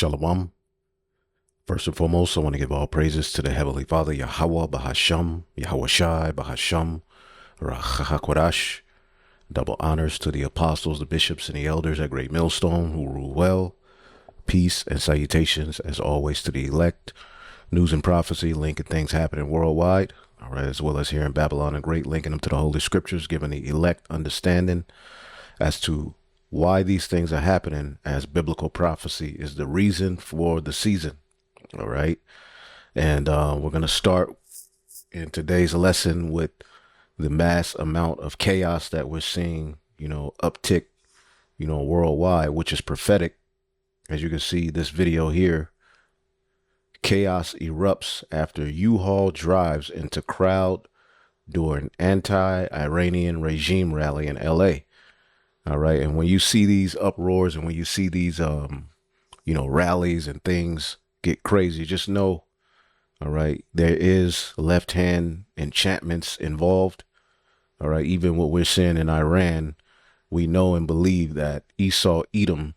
Shalom. First and foremost, I want to give all praises to the Heavenly Father, Yahweh, Bahasham, Yahweh Shai, Bahasham, Rachahakwadash. Double honors to the apostles, the bishops, and the elders at Great Millstone who rule well. Peace and salutations, as always, to the elect. News and prophecy, linking things happening worldwide, all right, as well as here in Babylon and Great, linking them to the Holy Scriptures, giving the elect understanding as to why these things are happening, as biblical prophecy is the reason for the season. All right. And we're going to start in today's lesson with the mass amount of chaos that we're seeing, uptick, worldwide, which is prophetic. As you can see this video here, chaos erupts after U-Haul drives into crowd during anti-Iranian regime rally in LA. All right. And when you see these uproars and when you see these, rallies and things get crazy, just know, all right, there is left-hand enchantments involved. All right. Even what we're seeing in Iran, we know and believe that Esau Edom,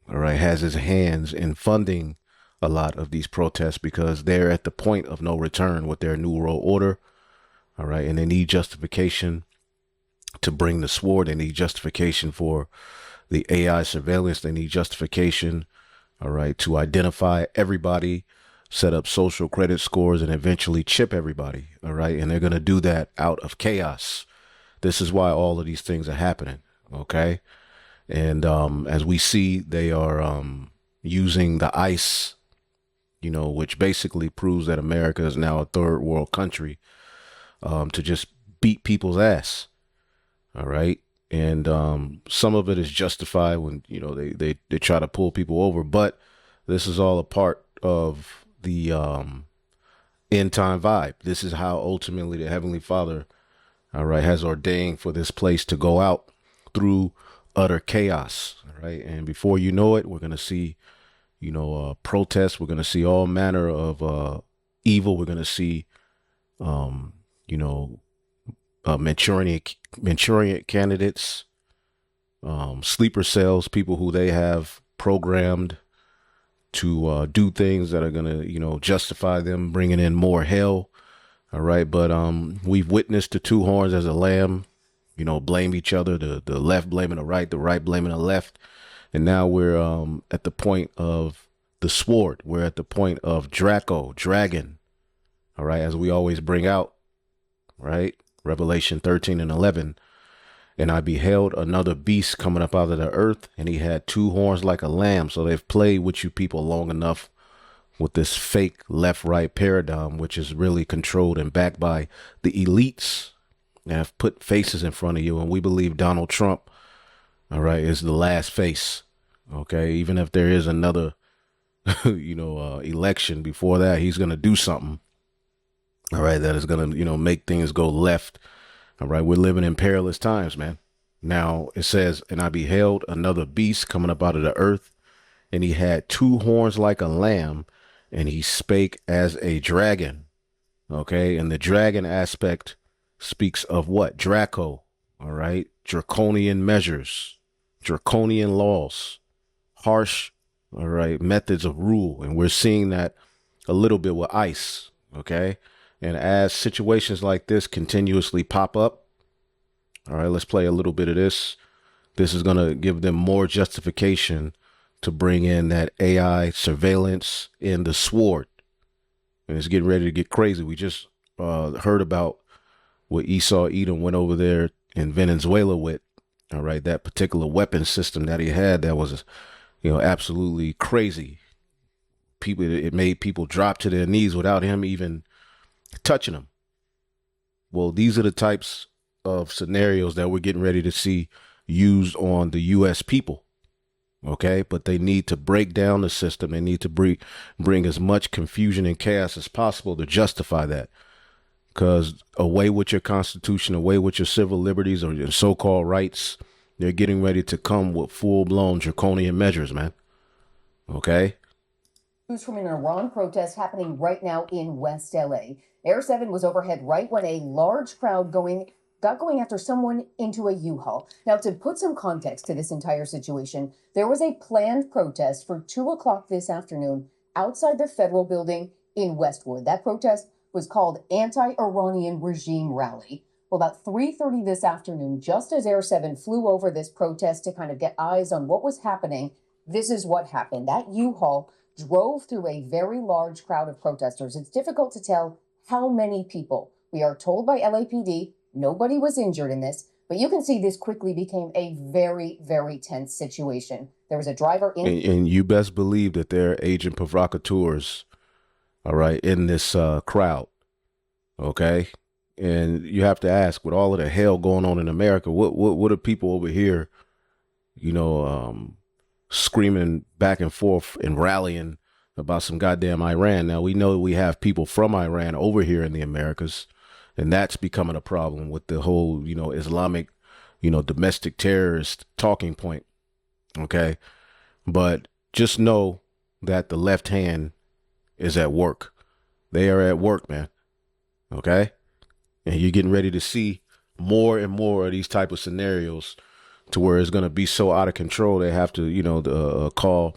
all right, has his hands in funding a lot of these protests because they're at the point of no return with their New World Order. All right. And they need justification to bring the sword. They need justification for the AI surveillance. They need justification, all right, to identify everybody, set up social credit scores, and eventually chip everybody, all right? And they're going to do that out of chaos. This is why all of these things are happening, okay? And as we see, they are using the ICE, which basically proves that America is now a third world country, to just beat people's ass. All right. And some of it is justified when, they try to pull people over. But this is all a part of the end time vibe. This is how ultimately the Heavenly Father, all right, has ordained for this place to go out through utter chaos. All right. And before you know it, we're going to see, protests. We're going to see all manner of evil. We're going to see, Manchurian candidates, sleeper cells, people who they have programmed to do things that are going to, justify them bringing in more hell. All right. But we've witnessed the two horns as a lamb, blame each other, the left blaming the right blaming the left. And now we're at the point of the sword. We're at the point of dragon. All right. As we always bring out. Right. Revelation 13 and 11. And I beheld another beast coming up out of the earth, and he had two horns like a lamb. So they've played with you people long enough with this fake left-right paradigm, which is really controlled and backed by the elites that have put faces in front of you. And we believe Donald Trump, all right, is the last face. Okay. Even if there is another, election before that, he's going to do something. All right, that is going to, make things go left. All right, we're living in perilous times, man. Now it says, and I beheld another beast coming up out of the earth, and he had two horns like a lamb, and he spake as a dragon. Okay, and the dragon aspect speaks of what? Draco. All right, draconian measures, draconian laws, harsh, all right, methods of rule. And we're seeing that a little bit with ICE. Okay. And as situations like this continuously pop up, all right, let's play a little bit of this. This is going to give them more justification to bring in that AI surveillance in the sword. And it's getting ready to get crazy. We just heard about what Esau Edom went over there in Venezuela with, all right, that particular weapon system that he had that was, absolutely crazy. It made people drop to their knees without him even touching them. Well, these are the types of scenarios that we're getting ready to see used on the U.S. people. Okay, but they need to break down the system. They need to bring as much confusion and chaos as possible to justify that. Because away with your constitution, away with your civil liberties or your so-called rights, they're getting ready to come with full-blown draconian measures, man. Okay? News from an Iran protest happening right now in West LA. Air 7 was overhead right when a large crowd got going after someone into a U-Haul. Now, to put some context to this entire situation, there was a planned protest for 2 o'clock this afternoon outside the federal building in Westwood. That protest was called Anti-Iranian Regime Rally. Well, about 3:30 this afternoon, just as Air 7 flew over this protest to kind of get eyes on what was happening, this is what happened. That U-Haul drove through a very large crowd of protesters. It's difficult to tell how many people. We are told by LAPD nobody was injured in this, but you can see this quickly became a very, very tense situation. There was a driver in... And you best believe that there are agent provocateurs, all right, in this crowd, okay? And you have to ask, with all of the hell going on in America, what are people over here, you know, screaming back and forth and rallying about some goddamn Iran? Now, we know we have people from Iran over here in the Americas, and that's becoming a problem with the whole, you know, Islamic, you know, domestic terrorist talking point. Okay. But just know that the left hand is at work. They are at work, man. Okay. And you're getting ready to see more and more of these type of scenarios to where it's going to be so out of control. They have to, you know, call,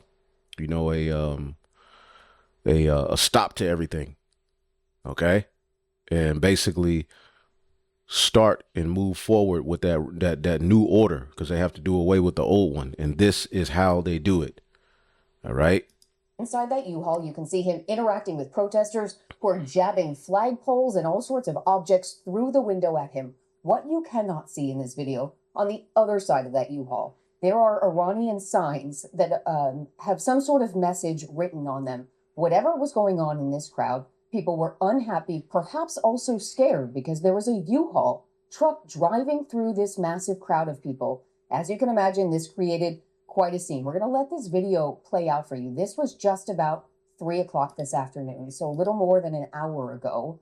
you know, a stop to everything. Okay. And basically start and move forward with that new order, because they have to do away with the old one. And this is how they do it. All right. Inside that U-Haul, you can see him interacting with protesters who are jabbing flagpoles and all sorts of objects through the window at him. What you cannot see in this video, on the other side of that U-Haul, there are Iranian signs that have some sort of message written on them. Whatever was going on in this crowd, people were unhappy, perhaps also scared, because there was a U-Haul truck driving through this massive crowd of people. As you can imagine, this created quite a scene. We're going to let this video play out for you. This was just about 3 o'clock this afternoon, so a little more than an hour ago.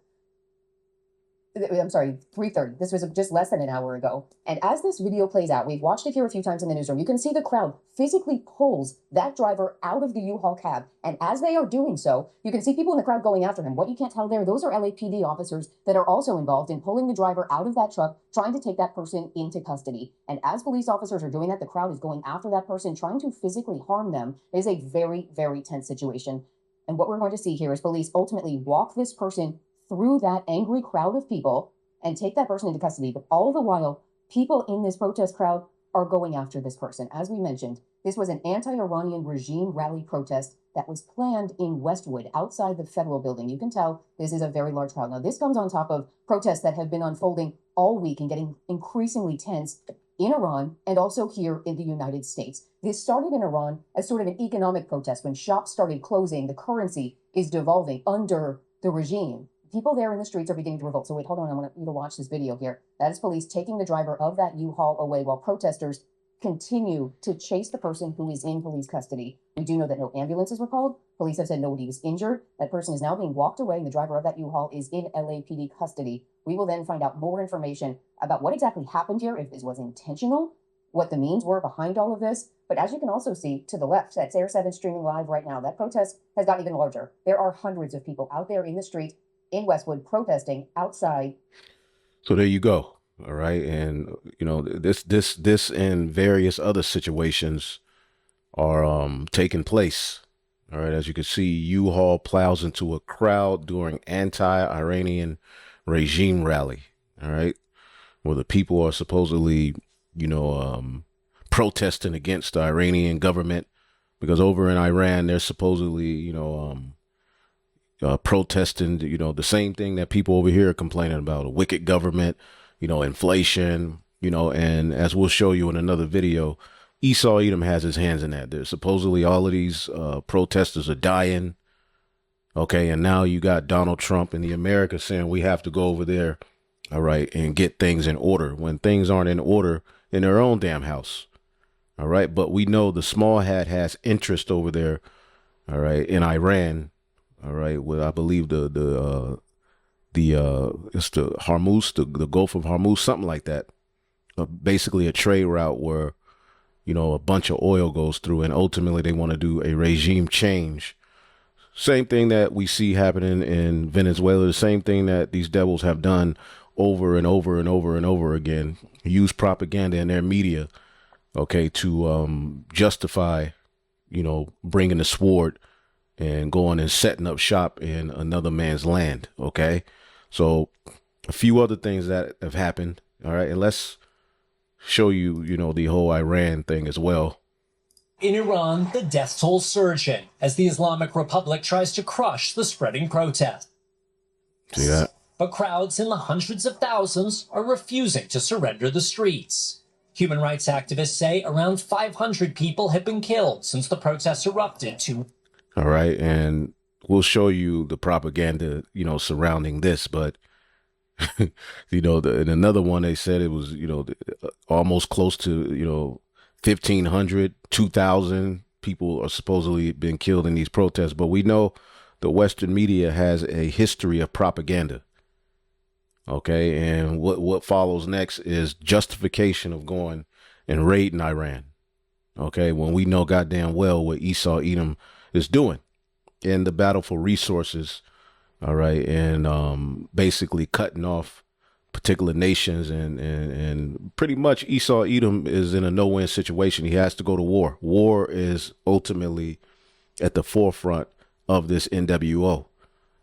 I'm sorry, 3:30. This was just less than an hour ago. And as this video plays out, we've watched it here a few times in the newsroom. You can see the crowd physically pulls that driver out of the U-Haul cab. And as they are doing so, you can see people in the crowd going after him. What you can't tell there, those are LAPD officers that are also involved in pulling the driver out of that truck, trying to take that person into custody. And as police officers are doing that, the crowd is going after that person, trying to physically harm them. It is a very, very tense situation. And what we're going to see here is police ultimately walk this person through that angry crowd of people and take that person into custody. But all the while, people in this protest crowd are going after this person. As we mentioned, this was an anti-Iranian regime rally protest that was planned in Westwood, outside the federal building. You can tell this is a very large crowd. Now, this comes on top of protests that have been unfolding all week and getting increasingly tense in Iran and also here in the United States. This started in Iran as sort of an economic protest. When shops started closing, the currency is devolving under the regime. People there in the streets are beginning to revolt. So wait, hold on. I want you to watch this video here. That is police taking the driver of that U-Haul away while protesters continue to chase the person who is in police custody. We do know that no ambulances were called. Police have said nobody was injured. That person is now being walked away, and the driver of that U-Haul is in LAPD custody. We will then find out more information about what exactly happened here, if this was intentional, what the means were behind all of this. But as you can also see to the left, that's Air 7 streaming live right now. That protest has gotten even larger. There are hundreds of people out there in the street in Westwood protesting outside. So there you go. All right. And, you know, this and various other situations are taking place. All right. As you can see, U-Haul plows into a crowd during anti-Iranian regime rally. All right. Where the people are supposedly, you know, protesting against the Iranian government, because over in Iran, they're supposedly, you know, protesting, you know, the same thing that people over here are complaining about: a wicked government, you know, inflation, you know. And as we'll show you in another video, Esau Edom has his hands in that. There's supposedly all of these protesters are dying. Okay. And now you got Donald Trump and the America saying we have to go over there, all right, and get things in order, when things aren't in order in their own damn house. All right. But we know the small hat has interest over there. All right. In Iran. All right. Well, I believe it's the Hormuz, the Gulf of Hormuz, something like that. Basically a trade route where, you know, a bunch of oil goes through, and ultimately they want to do a regime change. Same thing that we see happening in Venezuela, the same thing that these devils have done over and over and over and over again. Use propaganda in their media, okay, to justify, you know, bringing the sword and going and setting up shop in another man's land, okay? So a few other things that have happened, all right? And let's show you, you know, the whole Iran thing as well. In Iran, the death toll surging as the Islamic Republic tries to crush the spreading protests. See that? But crowds in the hundreds of thousands are refusing to surrender the streets. Human rights activists say around 500 people have been killed since the protests erupted All right, and we'll show you the propaganda, you know, surrounding this, but you know, in another one, they said it was, you know, almost close to, you know, 1,500, 2,000 people are supposedly been killed in these protests. But we know the Western media has a history of propaganda. Okay. And what follows next is justification of going and raiding Iran. Okay. When we know goddamn well what Esau Edom is doing in the battle for resources. All right. And basically cutting off particular nations and pretty much Esau Edom is in a no-win situation. He has to go to war. War is ultimately at the forefront of this NWO.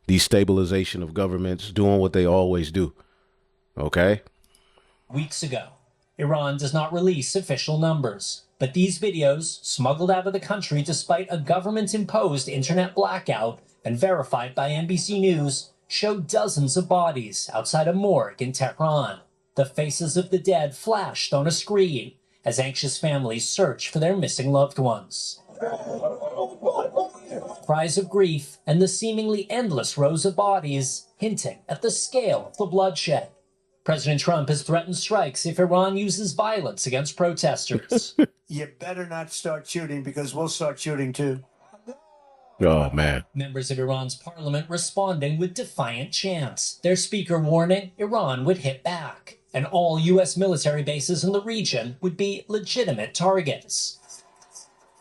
Destabilization of governments, doing what they always do. Okay. weeks ago. Iran does not release official numbers, but these videos, smuggled out of the country despite a government-imposed internet blackout and verified by NBC News, show dozens of bodies outside a morgue in Tehran. The faces of the dead flashed on a screen as anxious families search for their missing loved ones. Cries of grief and the seemingly endless rows of bodies hinting at the scale of the bloodshed. President Trump has threatened strikes if Iran uses violence against protesters. You better not start shooting because we'll start shooting too. Oh, man. Members of Iran's parliament responding with defiant chants. Their speaker warning Iran would hit back, and all U.S. military bases in the region would be legitimate targets.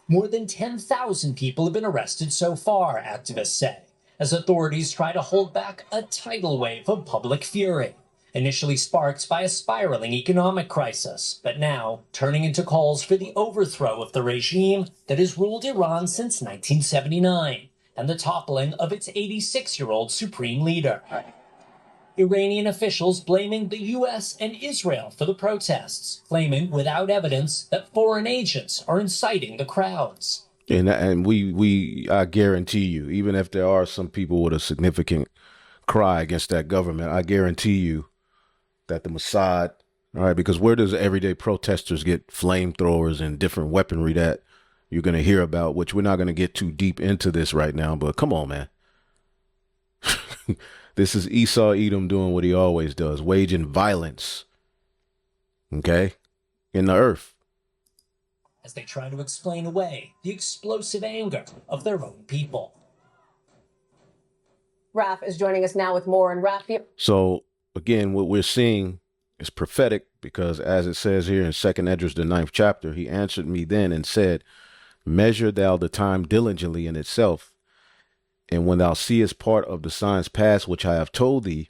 More than 10,000 people have been arrested so far, activists say, as authorities try to hold back a tidal wave of public fury, initially sparked by a spiraling economic crisis, but now turning into calls for the overthrow of the regime that has ruled Iran since 1979 and the toppling of its 86-year-old supreme leader. Iranian officials blaming the U.S. and Israel for the protests, claiming without evidence that foreign agents are inciting the crowds. And I guarantee you, even if there are some people with a significant cry against that government, I guarantee you that the Mossad, all right, because where does everyday protesters get flamethrowers and different weaponry that you're going to hear about, which we're not going to get too deep into this right now, but come on, man. This is Esau Edom doing what he always does, waging violence, okay, in the earth. As they try to explain away the explosive anger of their own people. Raf is joining us now with more. And Raf, So again, what we're seeing is prophetic, because as it says here in 2nd Esdras, the 9th chapter, he answered me then and said, measure thou the time diligently in itself. And when thou seest part of the signs past, which I have told thee,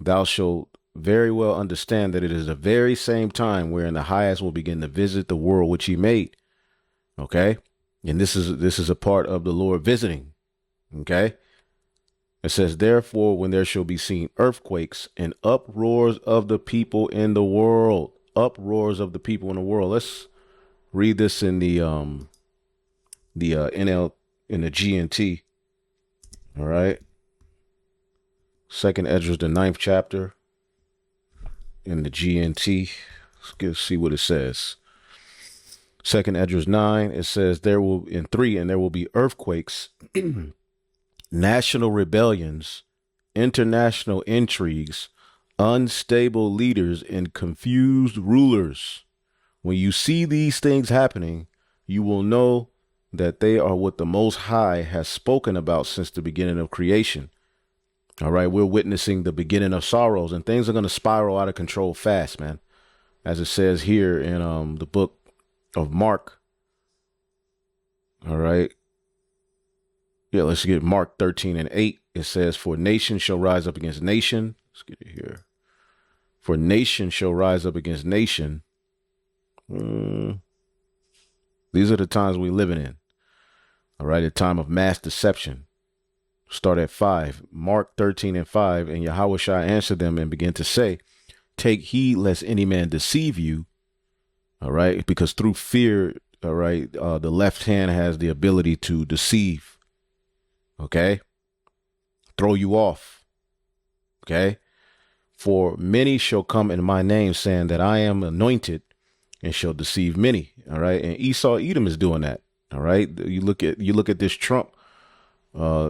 thou shalt very well understand that it is the very same time wherein the highest will begin to visit the world which he made. Okay. And this is a part of the Lord visiting. Okay. It says, therefore, when there shall be seen earthquakes and uproars of the people in the world, uproars of the people in the world. Let's read this in the NL, in the GNT. All right. 2nd Esdras, the 9th chapter in the GNT. Let's see what it says. 2nd Esdras 9, it says there will be earthquakes, national rebellions, international intrigues, unstable leaders, and confused rulers. When you see these things happening, you will know that they are what the Most High has spoken about since the beginning of creation. All right, we're witnessing the beginning of sorrows, and things are going to spiral out of control fast, man. As it says here in the book of Mark. All right. Yeah, let's get Mark 13:8. It says, for nation shall rise up against nation. Let's get it here. For nation shall rise up against nation. These are the times we're living in. All right, a time of mass deception. Start at 5. Mark 13:5. And Yahushua answered them and began to say, take heed lest any man deceive you. All right, because through fear, all right, the left hand has the ability to deceive. Okay, throw you off. Okay, for many shall come in my name, saying that I am anointed, and shall deceive many. All right, and Esau Edom is doing that. All right, you look at this Trump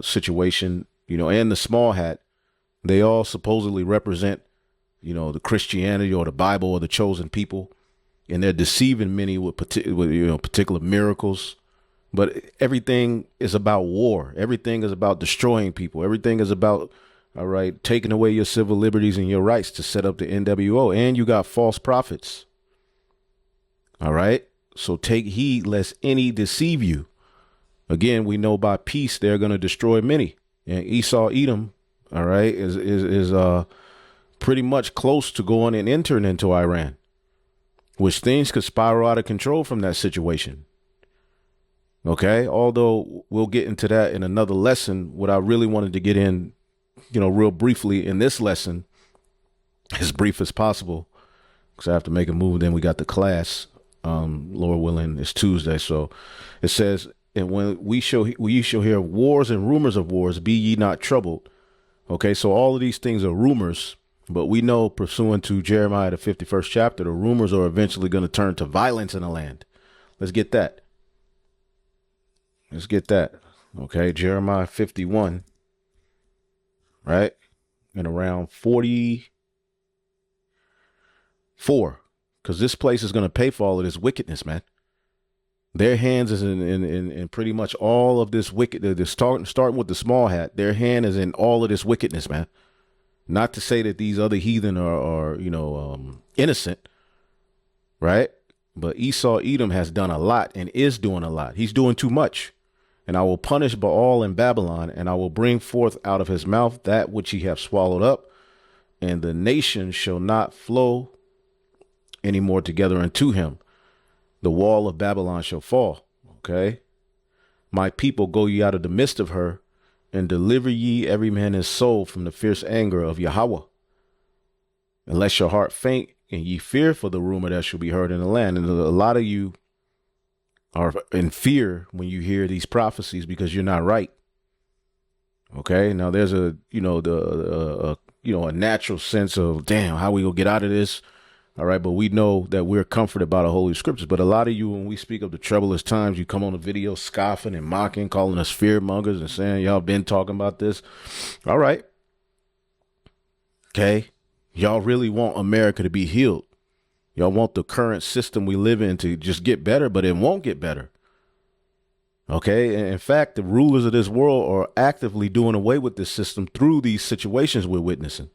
situation, you know, and the small hat. They all supposedly represent, you know, the Christianity or the Bible or the chosen people, and they're deceiving many with particular miracles. But everything is about war. Everything is about destroying people. Everything is about, all right, taking away your civil liberties and your rights to set up the NWO. And you got false prophets. All right. So take heed lest any deceive you. Again, we know by peace they're going to destroy many. And Esau Edom, all right, is pretty much close to going and entering into Iran, which things could spiral out of control from that situation. Okay, although we'll get into that in another lesson. What I really wanted to get in, you know, real briefly in this lesson, as brief as possible, because I have to make a move. Then we got the class, Lord willing, it's Tuesday. So it says, and when we shall hear of wars and rumors of wars, be ye not troubled. Okay, so all of these things are rumors, but we know, pursuant to Jeremiah, the 51st chapter, the rumors are eventually going to turn to violence in the land. Let's get that. Let's get that. Okay, Jeremiah 51, right? And around 44, because this place is going to pay for all of this wickedness, man. Their hands is in pretty much all of this wickedness. Starting with the small hat, their hand is in all of this wickedness, man. Not to say that these other heathen are innocent, right? But Esau Edom has done a lot and is doing a lot. He's doing too much. And I will punish Baal in Babylon, and I will bring forth out of his mouth that which he hath swallowed up, and the nation shall not flow any more together unto him. The wall of Babylon shall fall. Okay. My people, go ye out of the midst of her, and deliver ye every man his soul from the fierce anger of Yahweh. Unless your heart faint, and ye fear for the rumor that shall be heard in the land. And a lot of you are in fear when you hear these prophecies because you're not right. Okay. Now there's a natural sense of, damn, how we gonna get out of this? All right. But we know that we're comforted by the Holy Scriptures. But a lot of you, when we speak of the troublous times, you come on the video scoffing and mocking, calling us fear mongers and saying, y'all been talking about this. All right. Okay. Y'all really want America to be healed. Y'all want the current system we live in to just get better, but it won't get better. Okay. And in fact, the rulers of this world are actively doing away with this system through these situations we're witnessing.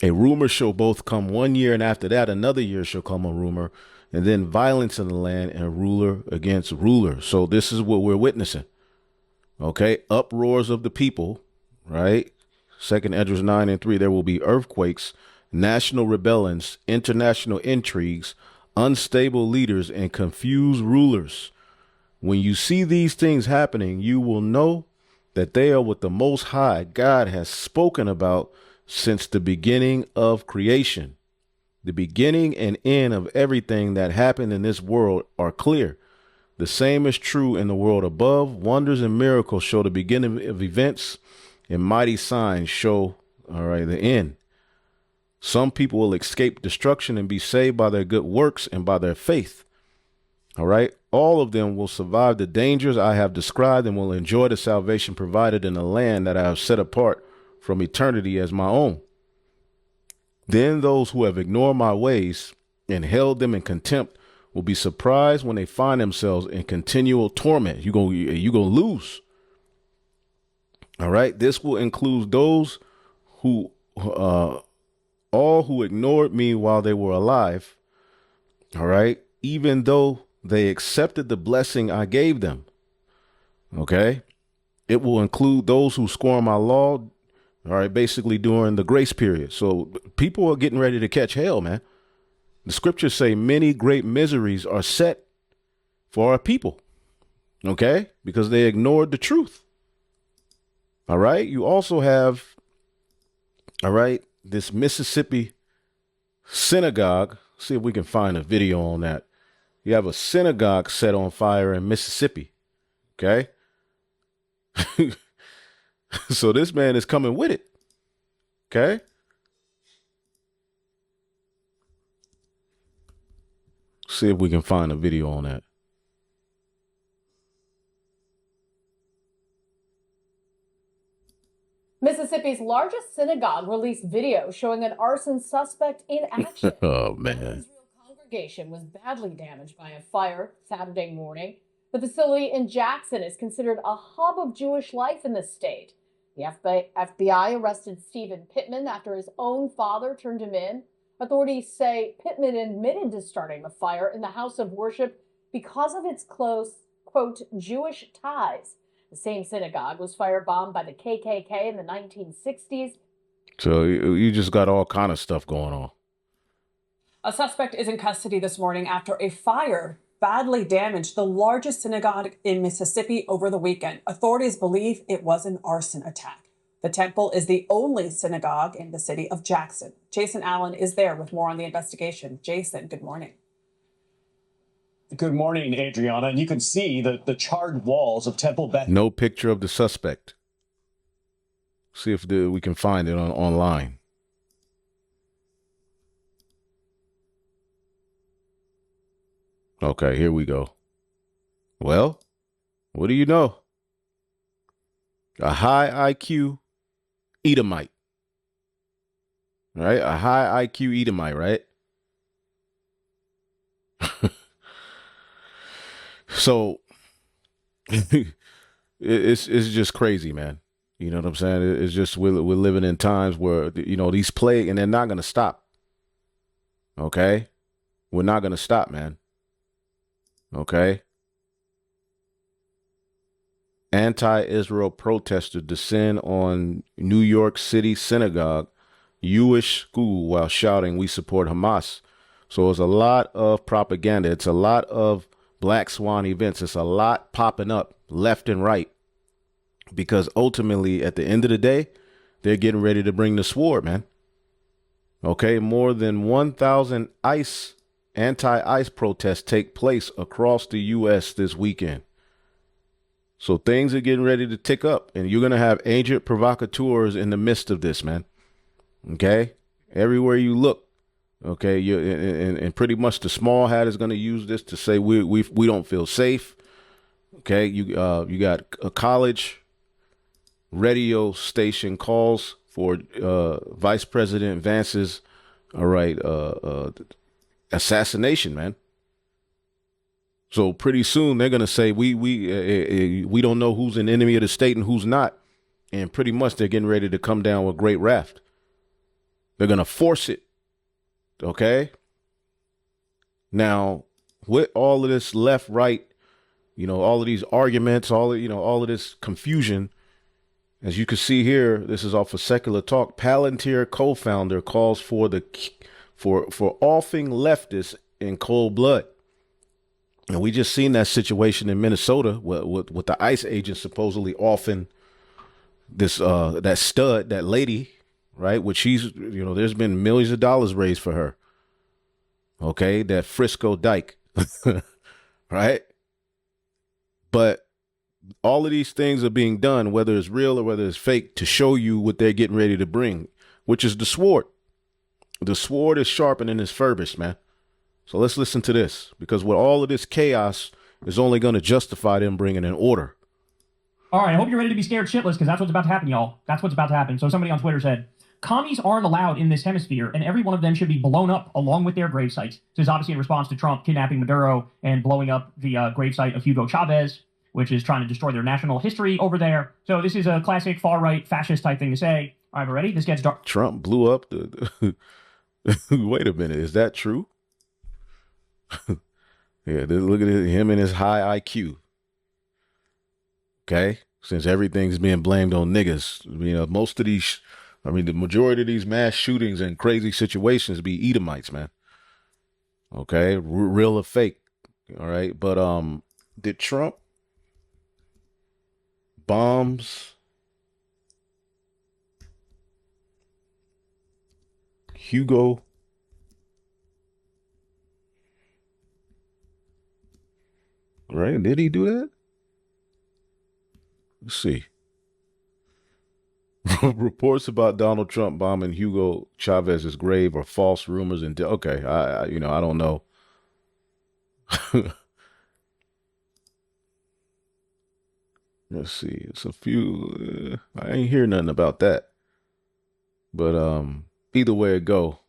A rumor shall both come 1 year, and after that, another year shall come a rumor, and then violence in the land and ruler against ruler. So this is what we're witnessing. Okay. Uproars of the people, right? 2nd Esdras 9:3, there will be earthquakes, national rebellions, international intrigues, unstable leaders, and confused rulers. When you see these things happening, you will know that they are what the Most High God has spoken about since the beginning of creation. The beginning and end of everything that happened in this world are clear. The same is true in the world above. Wonders and miracles show the beginning of events, and mighty signs show, all right, the end. Some people will escape destruction and be saved by their good works and by their faith. All right. All of them will survive the dangers I have described and will enjoy the salvation provided in the land that I have set apart from eternity as my own. Then those who have ignored my ways and held them in contempt will be surprised when they find themselves in continual torment. You're gonna lose. All right. This will include those who all who ignored me while they were alive. All right. Even though they accepted the blessing I gave them. Okay. It will include those who scorn my law. All right. Basically during the grace period. So people are getting ready to catch hell, man. The scriptures say many great miseries are set for our people. Okay. Because they ignored the truth. All right. You also have, all right, this Mississippi synagogue. See if we can find a video on that. You have a synagogue set on fire in Mississippi. Okay. So this man is coming with it. Okay. See if we can find a video on that. Mississippi's largest synagogue released video showing an arson suspect in action. Oh, man. The Israel congregation was badly damaged by a fire Saturday morning. The facility in Jackson is considered a hub of Jewish life in the state. The FBI arrested Stephen Pittman after his own father turned him in. Authorities say Pittman admitted to starting the fire in the house of worship because of its close, quote, Jewish ties. The same synagogue was firebombed by the KKK in the 1960s. So you just got all kind of stuff going on. A suspect is in custody this morning after a fire badly damaged the largest synagogue in Mississippi over the weekend. Authorities believe it was an arson attack. The temple is the only synagogue in the city of Jackson. Jason Allen is there with more on the investigation. Jason, good morning. Good morning, Adriana. And you can see the charred walls of Temple Beth. No picture of the suspect. See if we can find it online. Okay, here we go. Well, what do you know? A high IQ Edomite. Right? A high IQ Edomite, right? So it's just crazy, man. You know what I'm saying? It's just we're living in times where, you know, these plague, and they're not going to stop. Okay? We're not going to stop, man. Okay? Anti-Israel protesters descend on New York City synagogue, Jewish school, while shouting, "We support Hamas." So it's a lot of propaganda. It's a lot of Black Swan events. It's a lot popping up left and right, because ultimately at the end of the day, they're getting ready to bring the sword, man. Okay. More than 1,000 anti-ICE protests take place across the U.S. this weekend. So things are getting ready to tick up, and you're going to have agent provocateurs in the midst of this, man. Okay. Everywhere you look. Okay, and pretty much the small hat is going to use this to say we don't feel safe. Okay, you got a college radio station calls for Vice President Vance's assassination, man. So pretty soon they're going to say we don't know who's an enemy of the state and who's not, and pretty much they're getting ready to come down with great wrath. They're going to force it. Okay. Now, with all of this left, right, you know, all of these arguments, all of this confusion, as you can see here, this is off of Secular Talk. Palantir co-founder calls for offing leftists in cold blood. And we just seen that situation in Minnesota with the ICE agents supposedly offing this that stud, that lady. Right, which she's, you know, there's been millions of dollars raised for her. Okay, that Frisco Dyke, right? But all of these things are being done, whether it's real or whether it's fake, to show you what they're getting ready to bring, which is the sword. The sword is sharpened and is furbished, man. So let's listen to this, because with all of this chaos is only going to justify them bringing an order. All right, I hope you're ready to be scared shitless, because that's what's about to happen, y'all. That's what's about to happen. So somebody on Twitter said, commies aren't allowed in this hemisphere, and every one of them should be blown up along with their grave sites. This is obviously in response to Trump kidnapping Maduro and blowing up the gravesite of Hugo Chavez, which is trying to destroy their national history over there. So this is a classic far-right fascist type thing to say. All right, we're ready? This gets dark. Trump blew up the... Wait a minute. Is that true? Yeah, look at him and his high IQ. Okay? Since everything's being blamed on niggas. Most of these... the majority of these mass shootings and crazy situations be Edomites, man. Okay? Real or fake. All right? But did Trump bombs Hugo right? Did he do that? Let's see. Reports about Donald Trump bombing Hugo Chavez's grave are false rumors and okay, I don't know. Let's see. It's a few. I ain't hear nothing about that. But either way it go,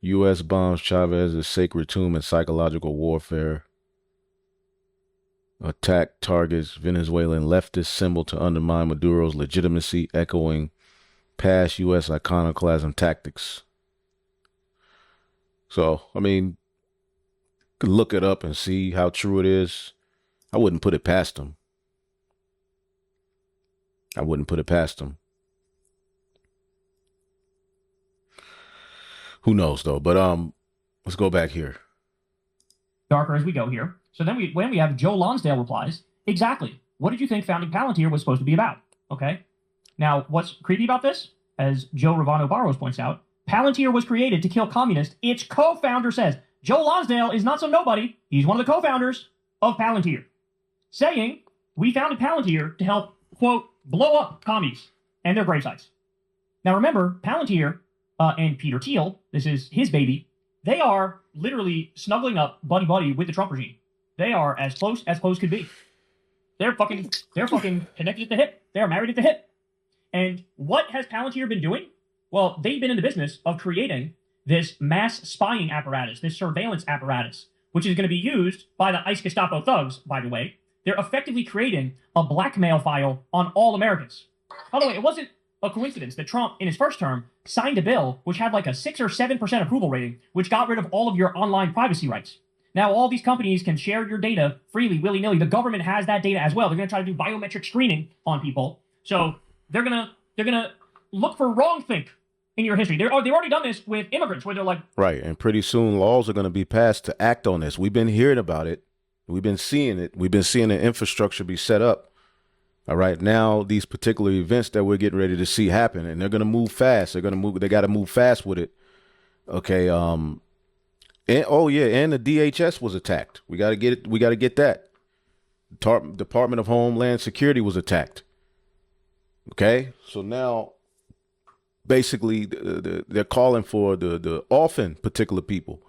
U.S. bombs Chavez's sacred tomb and psychological warfare. Attack targets Venezuelan leftist symbol to undermine Maduro's legitimacy, echoing past U.S. iconoclasm tactics. So, could look it up and see how true it is. I wouldn't put it past them. Who knows though? But let's go back here. Darker as we go here. So then when we have Joe Lonsdale replies, exactly. What did you think founding Palantir was supposed to be about? Okay. Now, what's creepy about this? As Joe Ravano Barros points out, Palantir was created to kill communists. Its co-founder says, Joe Lonsdale is not some nobody. He's one of the co-founders of Palantir. Saying, we founded Palantir to help, quote, blow up commies and their grave sites. Now remember, Palantir and Peter Thiel, this is his baby, they are literally snuggling up buddy-buddy with the Trump regime. They are as close could be. They're fucking connected at the hip. They are married at the hip. And what has Palantir been doing? Well, they've been in the business of creating this mass spying apparatus, this surveillance apparatus, which is going to be used by the ICE Gestapo thugs, by the way. They're effectively creating a blackmail file on all Americans. By the way, it wasn't a coincidence that Trump, in his first term, signed a bill which had like a 6 or 7% approval rating, which got rid of all of your online privacy rights. Now, all these companies can share your data freely, willy-nilly. The government has that data as well. They're going to try to do biometric screening on people. So they're going to look for wrongthink in your history. They've already done this with immigrants, where they're like... Right, and pretty soon laws are going to be passed to act on this. We've been hearing about it. We've been seeing it. We've been seeing the infrastructure be set up. All right, now these particular events that we're getting ready to see happen, and they're going to move fast. They got to move fast with it. Okay, and the DHS was attacked. We got to get that. Department of Homeland Security was attacked. Okay, so now basically they're calling for the often particular people,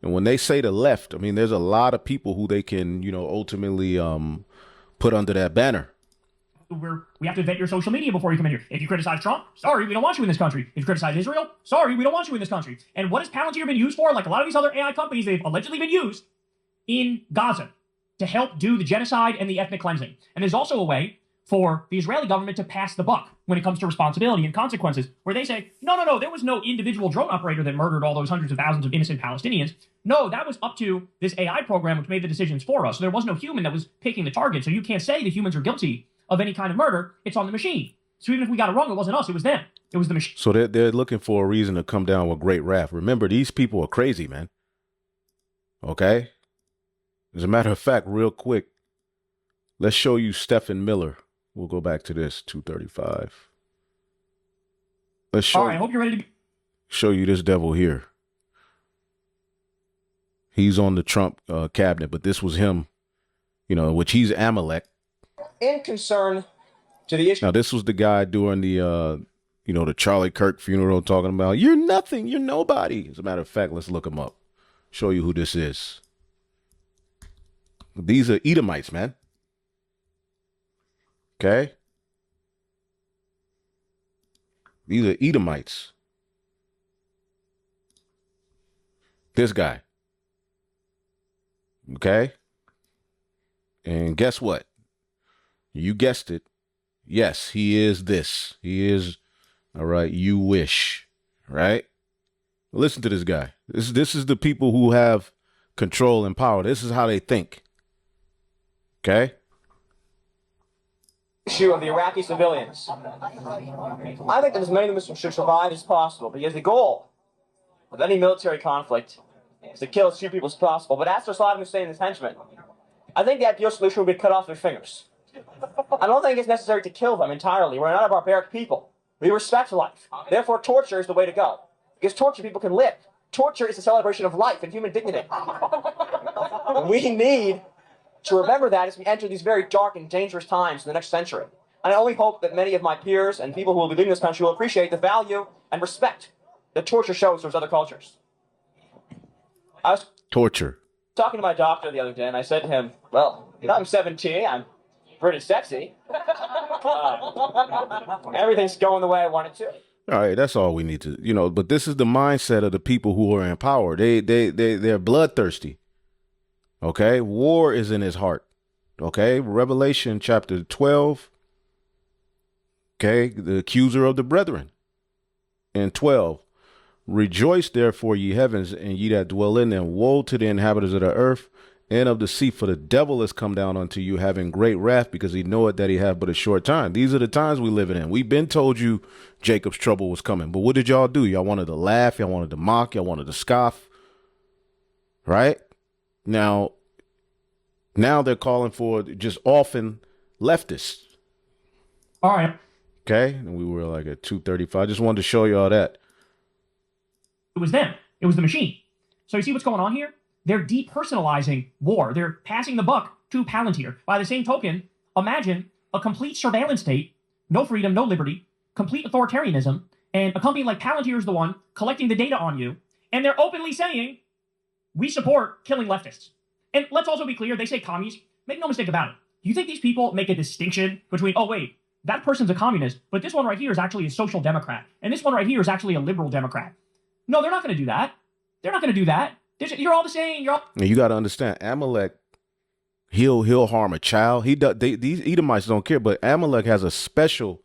and when they say the left, there's a lot of people who they can ultimately put under that banner. We have to vet your social media before you come in here. If you criticize Trump, sorry, we don't want you in this country. If you criticize Israel, sorry, we don't want you in this country. And what has Palantir been used for? Like a lot of these other AI companies, they've allegedly been used in Gaza to help do the genocide and the ethnic cleansing. And there's also a way for the Israeli government to pass the buck when it comes to responsibility and consequences, where they say, no, there was no individual drone operator that murdered all those hundreds of thousands of innocent Palestinians. No, that was up to this AI program which made the decisions for us. So there was no human that was picking the target. So you can't say the humans are guilty of any kind of murder. It's on the machine. So even if we got it wrong, it wasn't us, it was them. It was the machine. So they're looking for a reason to come down with great wrath. Remember, these people are crazy, man. Okay? As a matter of fact, real quick, let's show you Stephen Miller. We'll go back to this, 235. Let's show. All right, I hope you're ready to show you this devil here. He's on the Trump cabinet, but this was him, which he's Amalek. In concern to the issue. Now, this was the guy during the, the Charlie Kirk funeral talking about, you're nothing, you're nobody. As a matter of fact, let's look him up. Show you who this is. These are Edomites, man. Okay. These are Edomites. This guy. Okay? And guess what? You guessed it. Yes, he is this. He is, all right, you wish, right? Listen to this guy. This is the people who have control and power. This is how they think. Okay? Issue of the Iraqi civilians. I think that as many of them should survive as possible, because the goal of any military conflict is to kill as few people as possible. But after Saddam Hussein and his henchmen, I think the ideal solution would be to cut off their fingers. I don't think it's necessary to kill them entirely. We're not a barbaric people. We respect life. Therefore, torture is the way to go. Because torture people can live. Torture is a celebration of life and human dignity. We need to remember that as we enter these very dark and dangerous times in the next century. And I only hope that many of my peers and people who will be leading this country will appreciate the value and respect that torture shows towards other cultures. I was talking to my doctor the other day, and I said to him, well, I'm 17, I'm pretty sexy. Everything's going the way I want it to. All right, that's all we need to, but this is the mindset of the people who are in power. They're bloodthirsty. Okay? War is in his heart. Okay? Revelation chapter 12. Okay? The accuser of the brethren. And 12. Rejoice therefore, ye heavens, and ye that dwell in them. Woe to the inhabitants of the earth and of the sea, for the devil is come down unto you, having great wrath, because he knoweth that he hath but a short time. These are the times we live in. We've been told you Jacob's trouble was coming. But what did y'all do? Y'all wanted to laugh. Y'all wanted to mock. Y'all wanted to scoff. Right? Now they're calling for just often leftists. All right. Okay? And we were like at 2:35. I just wanted to show you all that. It was them. It was the machine. So you see what's going on here? They're depersonalizing war. They're passing the buck to Palantir. By the same token, imagine a complete surveillance state, no freedom, no liberty, complete authoritarianism, and a company like Palantir is the one collecting the data on you, and they're openly saying, we support killing leftists. And let's also be clear, they say commies. Make no mistake about it. Do you think these people make a distinction between, oh, wait, that person's a communist, but this one right here is actually a social democrat, and this one right here is actually a liberal democrat? No, they're not going to do that. They're not going to do that. You're all the same. And you got to understand, Amalek, he'll harm a child. These Edomites don't care, but Amalek has a special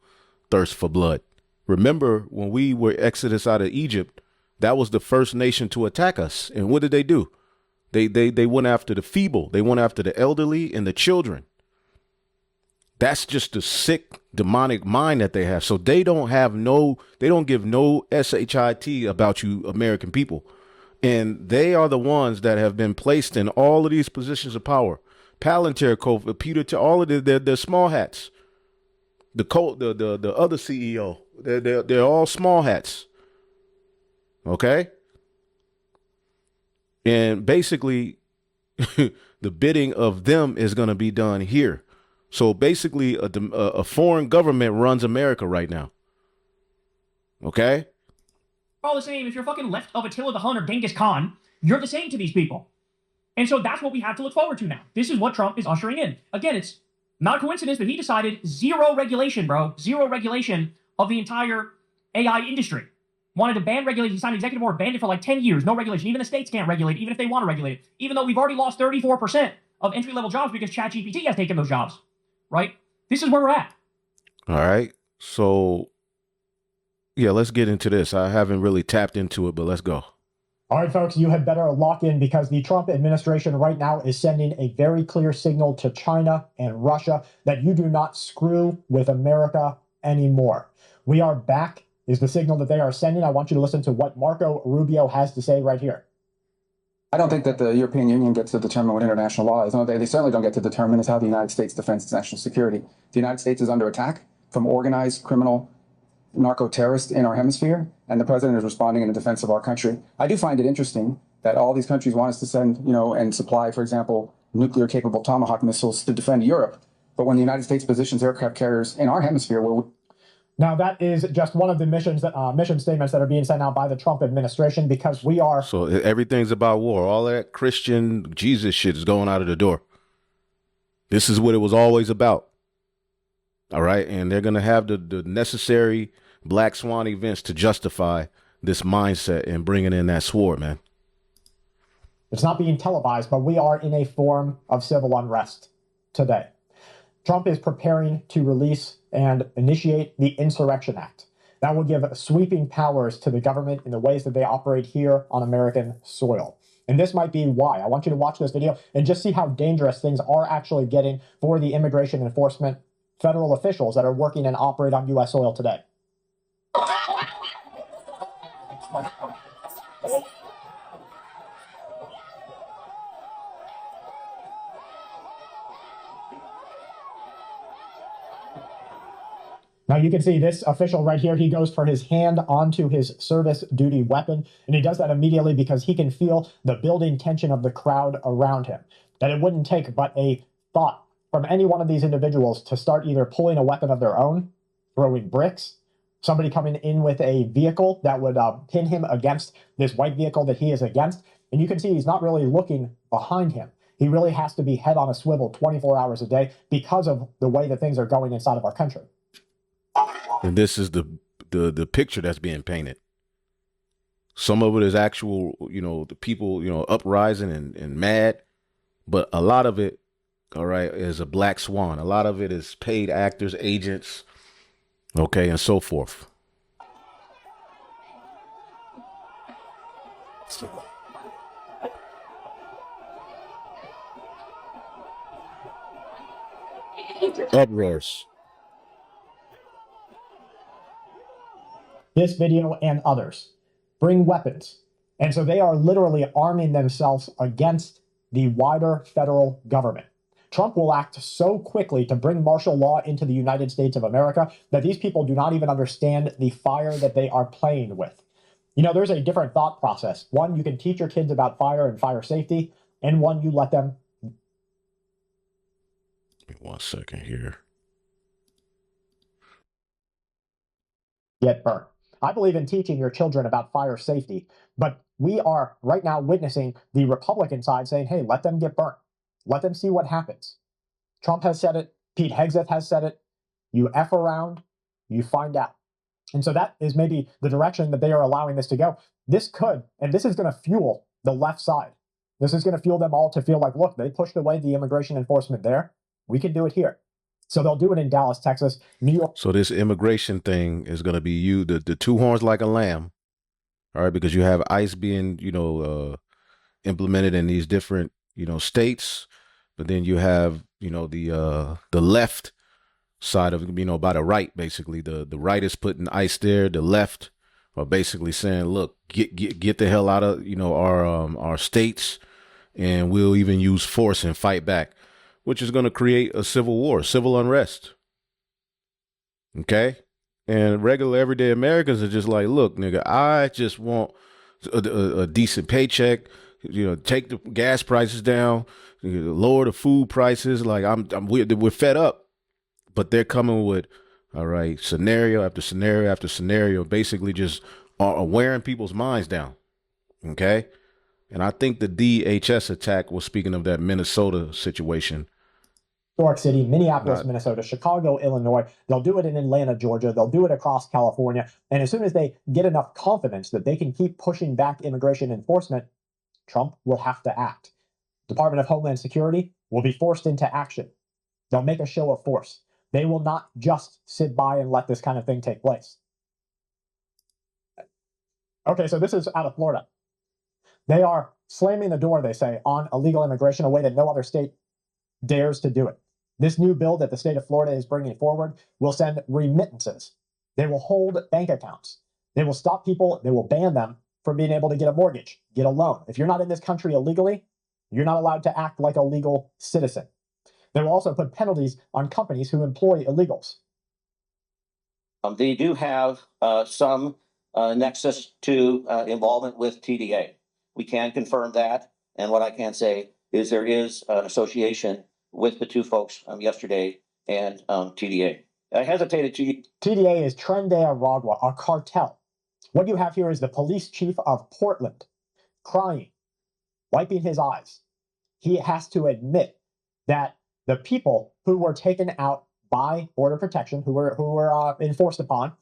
thirst for blood. Remember when we were exodus out of Egypt, that was the first nation to attack us. And what did they do? They went after the feeble. They went after the elderly and the children. That's just the sick, demonic mind that they have. So they don't give no shit about you American people. And they are the ones that have been placed in all of these positions of power. Palantir, Peter, all of their small hats. The other CEO, they're all small hats. Okay? And basically, the bidding of them is going to be done here. So basically, a foreign government runs America right now. Okay? All the same. If you're fucking left of Attila the Hun or Genghis Khan, you're the same to these people. And so that's what we have to look forward to now. This is what Trump is ushering in. Again, it's not a coincidence that he decided zero regulation, bro. Zero regulation of the entire AI industry. Wanted to ban regulation. He signed an executive order, banned it for like 10 years. No regulation. Even the states can't regulate it, even if they want to regulate it. Even though we've already lost 34% of entry-level jobs because ChatGPT has taken those jobs. Right? This is where we're at. All right. So, yeah, let's get into this. I haven't really tapped into it, but let's go. All right, folks, you had better lock in because the Trump administration right now is sending a very clear signal to China and Russia that you do not screw with America anymore. We are back is the signal that they are sending. I want you to listen to what Marco Rubio has to say right here. I don't think that the European Union gets to determine what international law is. No, they certainly don't get to determine is how the United States defends its national security. The United States is under attack from organized criminal narco-terrorists in our hemisphere, and the president is responding in the defense of our country. I do find it interesting that all these countries want us to send, and supply, for example, nuclear-capable Tomahawk missiles to defend Europe. But when the United States positions aircraft carriers in our hemisphere, where now, that is just one of the mission statements that are being sent out by the Trump administration because we are... So everything's about war. All that Christian Jesus shit is going out of the door. This is what it was always about. All right. And they're going to have the necessary black swan events to justify this mindset and bringing in that sword, man. It's not being televised, but we are in a form of civil unrest today. Trump is preparing to release and initiate the Insurrection Act. That will give sweeping powers to the government in the ways that they operate here on American soil. And this might be why. I want you to watch this video and just see how dangerous things are actually getting for the immigration enforcement federal officials that are working and operate on U.S. soil today. Now you can see this official right here, he goes for his hand onto his service duty weapon, and he does that immediately because he can feel the building tension of the crowd around him. That it wouldn't take but a thought from any one of these individuals to start either pulling a weapon of their own, throwing bricks, somebody coming in with a vehicle that would pin him against this white vehicle that he is against. And you can see he's not really looking behind him. He really has to be head on a swivel 24 hours a day because of the way that things are going inside of our country. And this is the picture that's being painted. Some of it is actual, the people, uprising and mad. But a lot of it, all right, is a black swan. A lot of it is paid actors, agents, okay, and so forth. Uproars. This video and others bring weapons. And so they are literally arming themselves against the wider federal government. Trump will act so quickly to bring martial law into the United States of America that these people do not even understand the fire that they are playing with. There's a different thought process. One, you can teach your kids about fire and fire safety, and one, you let them. Give me 1 second here. Get burnt. I believe in teaching your children about fire safety, but we are right now witnessing the Republican side saying, hey, let them get burnt. Let them see what happens. Trump has said it. Pete Hegseth has said it. You F around, you find out. And so that is maybe the direction that they are allowing this to go. This could, and this is going to fuel the left side. This is going to fuel them all to feel like, look, they pushed away the immigration enforcement there. We can do it here. So they'll do it in Dallas, Texas, New York. So this immigration thing is going to be the two horns like a lamb. All right, because you have ICE being, implemented in these different, states, but then you have, the left side of, by the right, basically the right is putting ICE there. The left are basically saying, look, get the hell out of, our states, and we'll even use force and fight back, which is going to create a civil war, civil unrest. Okay. And regular everyday Americans are just like, look, nigga, I just want a decent paycheck, take the gas prices down, lower the food prices. Like we're fed up, but they're coming with, all right, scenario after scenario after scenario, basically just are wearing people's minds down. Okay. And I think the DHS attack was speaking of that Minnesota situation. New York City, Minneapolis, Minnesota, Chicago, Illinois. They'll do it in Atlanta, Georgia. They'll do it across California. And as soon as they get enough confidence that they can keep pushing back immigration enforcement, Trump will have to act. Department of Homeland Security will be forced into action. They'll make a show of force. They will not just sit by and let this kind of thing take place. Okay, so this is out of Florida. They are slamming the door, they say, on illegal immigration, a way that no other state dares to do it. This new bill that the state of Florida is bringing forward will send remittances. They will hold bank accounts. They will stop people. They will ban them from being able to get a mortgage, get a loan. If you're not in this country illegally, you're not allowed to act like a legal citizen. They will also put penalties on companies who employ illegals. They do have some nexus to involvement with TDA. We can confirm that. And what I can say is there is an association with the two folks yesterday and TDA. I hesitated to... TDA is Tren de Aragua, a cartel. What you have here is the police chief of Portland crying, wiping his eyes. He has to admit that the people who were taken out by Border Protection, who were enforced upon,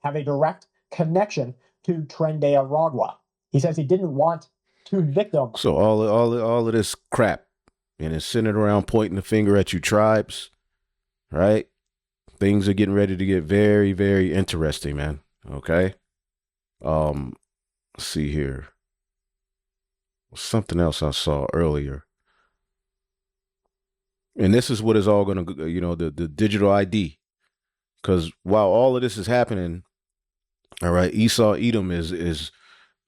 have a direct connection to Tren de Aragua. He says he didn't want two victims. So all of this crap, and it's centered around pointing the finger at you tribes, right? Things are getting ready to get very, very interesting, man. Okay. Let's see here. Something else I saw earlier. And this is what is all going to, you know, the digital ID. Because while all of this is happening, all right, Esau Edom is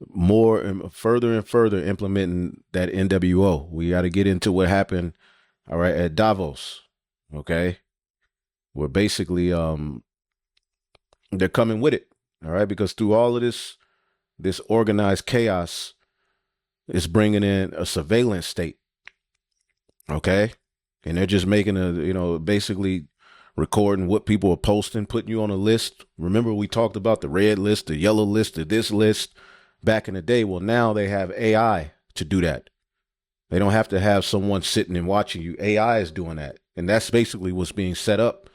more and further implementing that NWO. We got to get into what happened, all right, at Davos, okay? Where basically they're coming with it, all right? Because through all of this organized chaos, it's bringing in a surveillance state, okay? And they're just making basically recording what people are posting, putting you on a list. Remember we talked about the red list, the yellow list, this list back in the day. Well, now they have AI to do that. They don't have to have someone sitting and watching you. AI is doing that. And that's basically what's being set up.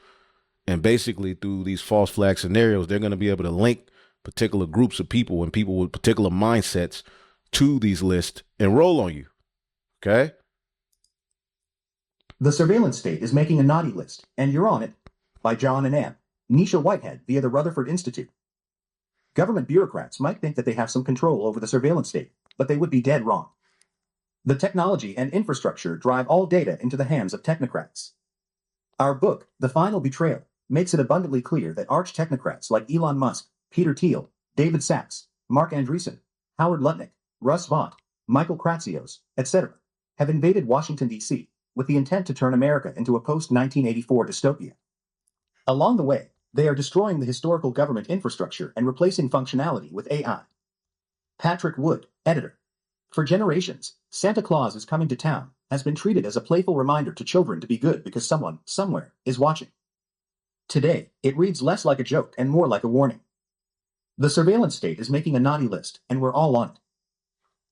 And basically through these false flag scenarios, they're going to be able to link particular groups of people and people with particular mindsets to these lists and roll on you. Okay? The surveillance state is making a naughty list, and you're on it, by John and Ann, Nisha Whitehead via the Rutherford Institute. Government bureaucrats might think that they have some control over the surveillance state, but they would be dead wrong. The technology and infrastructure drive all data into the hands of technocrats. Our book, The Final Betrayal, makes it abundantly clear that arch-technocrats like Elon Musk, Peter Thiel, David Sacks, Mark Andreessen, Howard Lutnick, Russ Vought, Michael Kratsios, etc., have invaded Washington, D.C., with the intent to turn America into a post-1984 dystopia. Along the way, they are destroying the historical government infrastructure and replacing functionality with AI. Patrick Wood, editor. For generations, Santa Claus is coming to town has been treated as a playful reminder to children to be good because someone, somewhere, is watching. Today, it reads less like a joke and more like a warning. The surveillance state is making a naughty list, and we're all on it.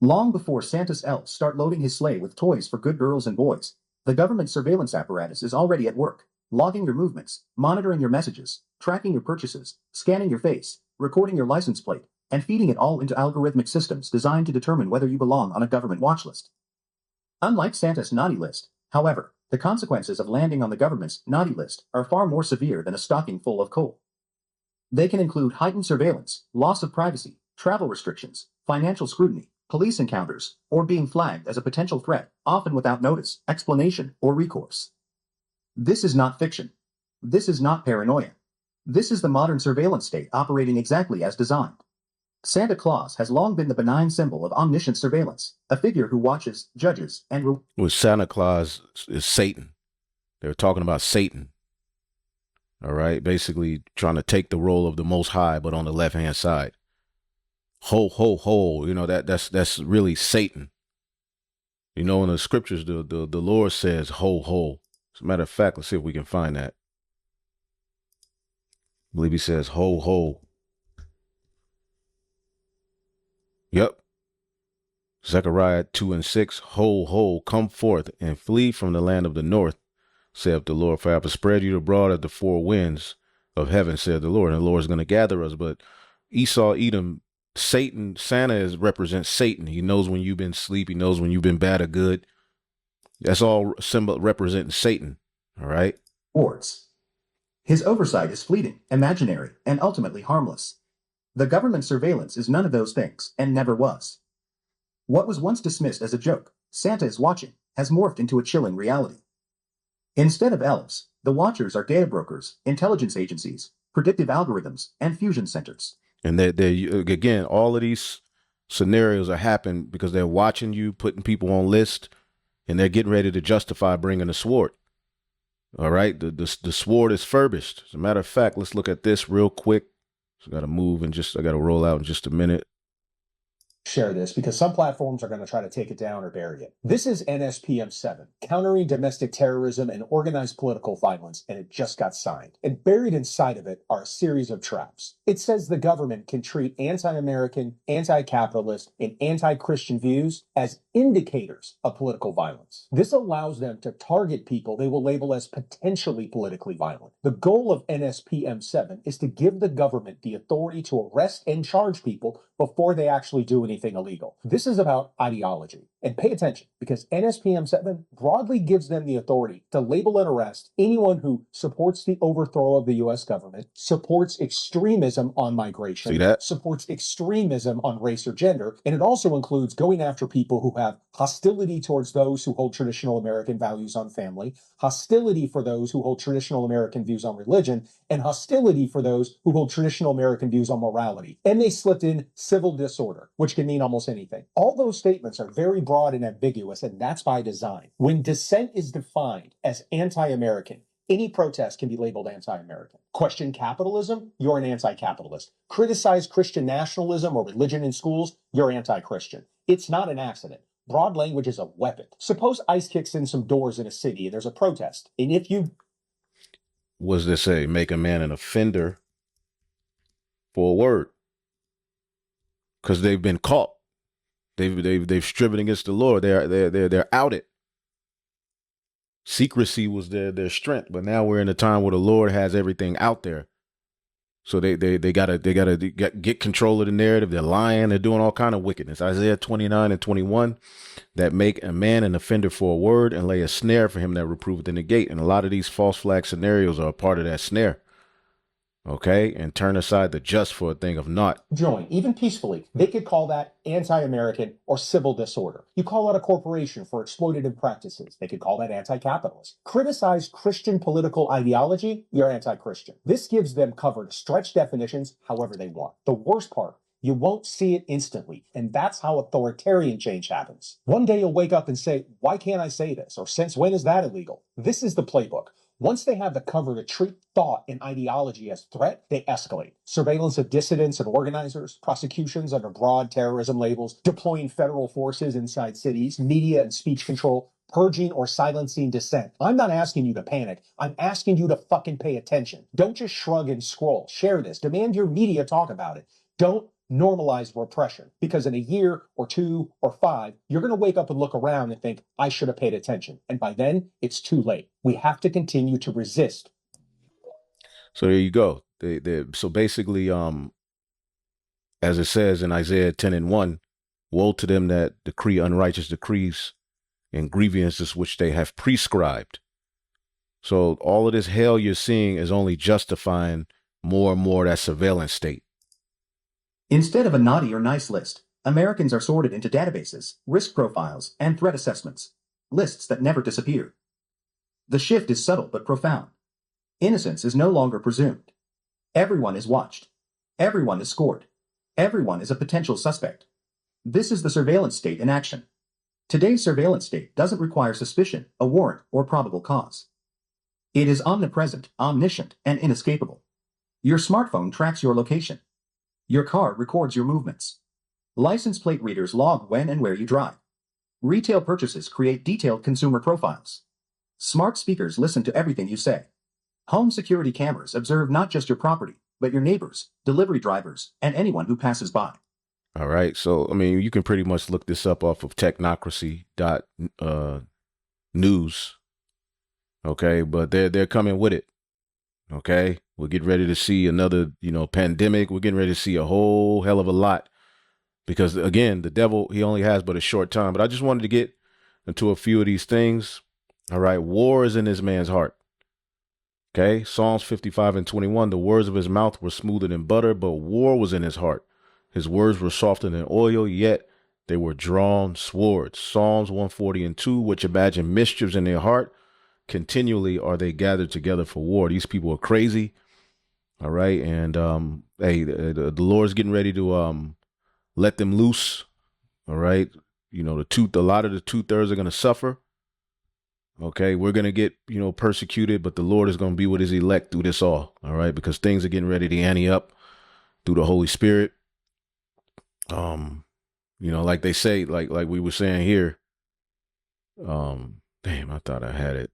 Long before Santa's elves start loading his sleigh with toys for good girls and boys, the government surveillance apparatus is already at work, logging your movements, monitoring your messages, tracking your purchases, scanning your face, recording your license plate, and feeding it all into algorithmic systems designed to determine whether you belong on a government watch list. Unlike Santa's naughty list, however, the consequences of landing on the government's naughty list are far more severe than a stocking full of coal. They can include heightened surveillance, loss of privacy, travel restrictions, financial scrutiny, police encounters, or being flagged as a potential threat, often without notice, explanation, or recourse. This is not fiction. This is not paranoia. This is the modern surveillance state operating exactly as designed. Santa Claus has long been the benign symbol of omniscient surveillance, a figure who watches, judges, and With Santa Claus is Satan. They were talking about Satan. All right, basically trying to take the role of the Most High, but on the left-hand side. Ho, ho, ho, you know, that's really Satan. You know, in the scriptures, the Lord says, ho, ho. As a matter of fact, let's see if we can find that. I believe he says, ho, ho. Yep. Zechariah 2:6, ho, ho, come forth and flee from the land of the north, saith the Lord, for I have spread you abroad as the four winds of heaven, saith the Lord. And the Lord is going to gather us. But Esau, Edom, Satan, Santa represents Satan. He knows when you've been asleep. He knows when you've been bad or good. That's all symbol representing Satan. All right. Wards. His oversight is fleeting, imaginary, and ultimately harmless. The government surveillance is none of those things, and never was. What was once dismissed as a joke, Santa is watching, has morphed into a chilling reality. Instead of elves, the watchers are data brokers, intelligence agencies, predictive algorithms, and fusion centers. And they again, all of these scenarios are happening because they're watching you, putting people on list, and they're getting ready to justify bringing the sword. All right, the sword is furbished. As a matter of fact, let's look at this real quick. So I got to move and I got to roll out in just a minute. share this because some platforms are going to try to take it down or bury it. This is NSPM7, Countering Domestic Terrorism and Organized Political Violence, and it just got signed. And buried inside of it are a series of traps. It says the government can treat anti-American, anti-capitalist, and anti-Christian views as indicators of political violence. This allows them to target people they will label as potentially politically violent. The goal of NSPM7 is to give the government the authority to arrest and charge people before they actually do anything illegal. This is about ideology. And pay attention, because NSPM7 broadly gives them the authority to label and arrest anyone who supports the overthrow of the U.S. government, supports extremism on migration, supports extremism on race or gender, and it also includes going after people who have hostility towards those who hold traditional American values on family, hostility for those who hold traditional American views on religion, and hostility for those who hold traditional American views on morality. And they slipped in civil disorder, which can mean almost anything. All those statements are very broad and ambiguous, and that's by design. When dissent is defined as anti-American, any protest can be labeled anti-American. Question capitalism, you're an anti-capitalist. Criticize Christian nationalism or religion in schools, you're anti-Christian. It's not an accident. Broad language is a weapon. Suppose ICE kicks in some doors in a city and there's a protest. And if you... What does this say? Make a man an offender for a word. Because they've been caught. They've striven against the Lord. They're outed. Secrecy was their strength, but now we're in a time where the Lord has everything out there. So they gotta get control of the narrative. They're lying. They're doing all kind of wickedness. Isaiah 29 and 21, that make a man an offender for a word and lay a snare for him that reproveth in the gate. And a lot of these false flag scenarios are a part of that snare. Okay, and turn aside the just for a thing of naught. Join, even peacefully. They could call that anti-American or civil disorder. You call out a corporation for exploitative practices. They could call that anti-capitalist. Criticize Christian political ideology, you're anti-Christian. This gives them cover to stretch definitions however they want. The worst part, you won't see it instantly, and that's how authoritarian change happens. One day you'll wake up and say, why can't I say this? Or since when is that illegal? This is the playbook. Once they have the cover to treat thought and ideology as threat, they escalate. Surveillance of dissidents and organizers, prosecutions under broad terrorism labels, deploying federal forces inside cities, media and speech control, purging or silencing dissent. I'm not asking you to panic. I'm asking you to fucking pay attention. Don't just shrug and scroll. Share this. Demand your media talk about it. Don't normalize repression, because in a year or 2 or 5, you're going to wake up and look around and think, I should have paid attention. And by then, it's too late. We have to continue to resist. So there you go. So basically, as it says in Isaiah 10 and 1, woe to them that decree unrighteous decrees and grievances which they have prescribed. So all of this hell you're seeing is only justifying more and more that surveillance state. Instead of a naughty or nice list, Americans are sorted into databases, risk profiles, and threat assessments, lists that never disappear. The shift is subtle but profound. Innocence is no longer presumed. Everyone is watched. Everyone is scored. Everyone is a potential suspect. This is the surveillance state in action. Today's surveillance state doesn't require suspicion, a warrant, or probable cause. It is omnipresent, omniscient, and inescapable. Your smartphone tracks your location. Your car records your movements. License plate readers log when and where you drive. Retail purchases create detailed consumer profiles. Smart speakers listen to everything you say. Home security cameras observe not just your property, but your neighbors, delivery drivers, and anyone who passes by. All right. So, I mean, you can pretty much look this up off of technocracy.news. Okay. But they're coming with it. Okay. We're getting ready to see another, pandemic. We're getting ready to see a whole hell of a lot because, again, the devil, he only has but a short time. But I just wanted to get into a few of these things. All right. War is in this man's heart. Okay. Psalms 55 and 21. The words of his mouth were smoother than butter, but war was in his heart. His words were softer than oil, yet they were drawn swords. Psalms 140 and 2, which imagine mischiefs in their heart. Continually are they gathered together for war. These people are crazy. All right. And hey, the Lord's getting ready to let them loose. All right. A lot of the 2/3 are going to suffer. Okay. We're going to get, persecuted, but the Lord is going to be with his elect through this all. All right. Because things are getting ready to ante up through the Holy Spirit. like they say, like we were saying here. Damn, I thought I had it.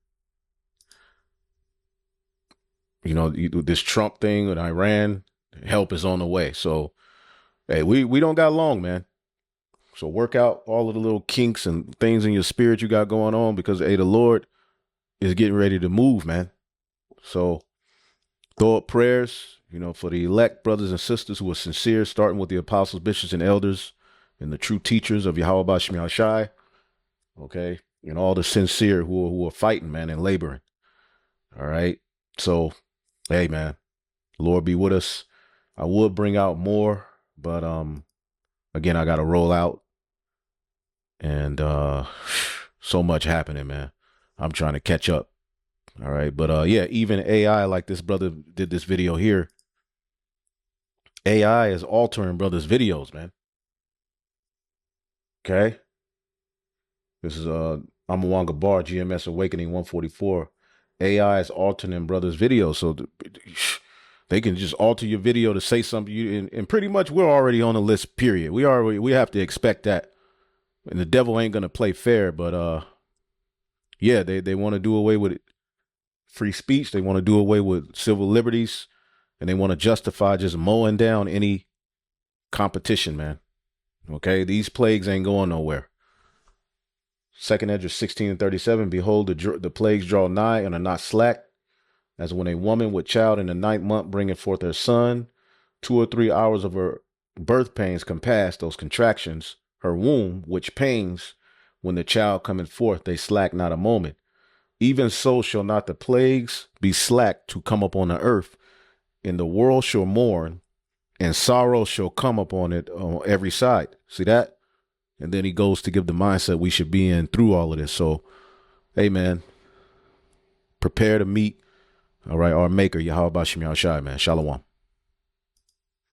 This Trump thing with Iran, help is on the way. So, hey, we don't got long, man. So work out all of the little kinks and things in your spirit you got going on, because, hey, the Lord is getting ready to move, man. So throw up prayers, for the elect brothers and sisters who are sincere, starting with the apostles, bishops, and elders, and the true teachers of Yahweh Bashim Yahushai. Okay. And all the sincere who are fighting, man, and laboring. All right. So, hey, man, Lord be with us. I would bring out more, but again, I got to roll out, and so much happening, man. I'm trying to catch up. All right. But yeah, even AI, like this brother did this video here. AI is altering brothers' videos, man. Okay. This is Amawanga Bar, GMS Awakening 144. AI is altering brothers' videos, so they can just alter your video to say something. And pretty much we're already on the list, period. We have to expect that. And the devil ain't gonna play fair, but yeah, they want to do away with free speech. They want to do away with civil liberties, and they want to justify just mowing down any competition, man. Okay, these plagues ain't going nowhere. Second Esdras 16:37. Behold, the plagues draw nigh and are not slack, as when a woman with child in the 9th month bringeth forth her son, 2 or 3 hours of her birth pains compass, those contractions, her womb, which pains when the child cometh forth, they slack not a moment. Even so shall not the plagues be slack to come upon the earth, and the world shall mourn, and sorrow shall come upon it on every side. See that? And then he goes to give the mindset we should be in through all of this. So, hey, man, prepare to meet, all right, our maker, Yahweh Bashim Yahushai, man. Shalom.